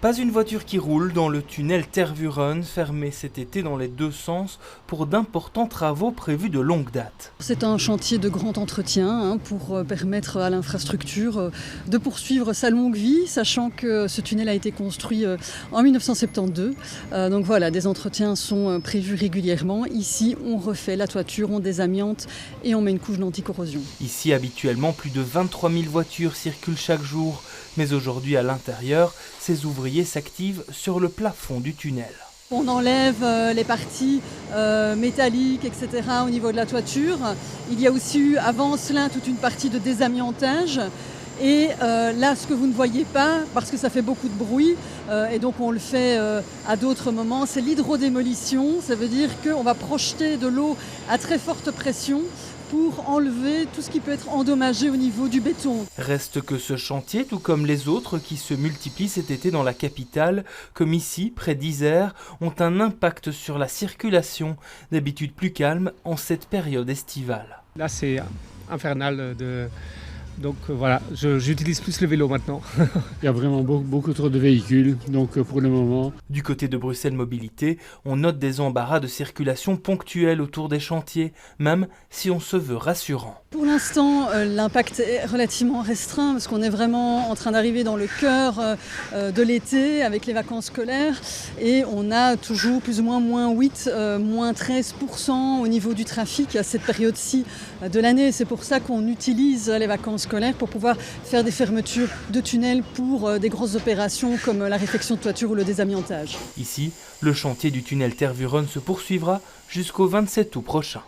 Pas une voiture qui roule dans le tunnel Tervuren, fermé cet été dans les deux sens pour d'importants travaux prévus de longue date. C'est un chantier de grand entretien pour permettre à l'infrastructure de poursuivre sa longue vie, sachant que ce tunnel a été construit en 1972. Donc voilà, des entretiens sont prévus régulièrement. Ici, on refait la toiture, on désamiante et on met une couche d'anticorrosion. Ici, habituellement, plus de 23 000 voitures circulent chaque jour. Mais aujourd'hui, à l'intérieur, ces ouvriers s'activent sur le plafond du tunnel. On enlève les parties métalliques, etc. au niveau de la toiture. Il y a aussi eu avant cela toute une partie de désamiantage. Et là, ce que vous ne voyez pas, parce que ça fait beaucoup de bruit, et donc on le fait à d'autres moments, c'est l'hydrodémolition. Ça veut dire qu'on va projeter de l'eau à très forte pression pour enlever tout ce qui peut être endommagé au niveau du béton. Reste que ce chantier, tout comme les autres qui se multiplient cet été dans la capitale, comme ici, près d'Isère, ont un impact sur la circulation, d'habitude plus calme en cette période estivale. Là, c'est infernal. Donc voilà, j'utilise plus le vélo maintenant. Il y a vraiment beaucoup trop de véhicules, donc pour le moment. Du côté de Bruxelles Mobilité, on note des embarras de circulation ponctuels autour des chantiers, même si on se veut rassurant. Pour l'instant, l'impact est relativement restreint parce qu'on est vraiment en train d'arriver dans le cœur de l'été avec les vacances scolaires et on a toujours plus ou moins -8, -13% au niveau du trafic à cette période-ci de l'année. C'est pour ça qu'on utilise les vacances scolaires pour pouvoir faire des fermetures de tunnels pour des grosses opérations comme la réfection de toiture ou le désamiantage. Ici, le chantier du tunnel Tervuren se poursuivra jusqu'au 27 août prochain.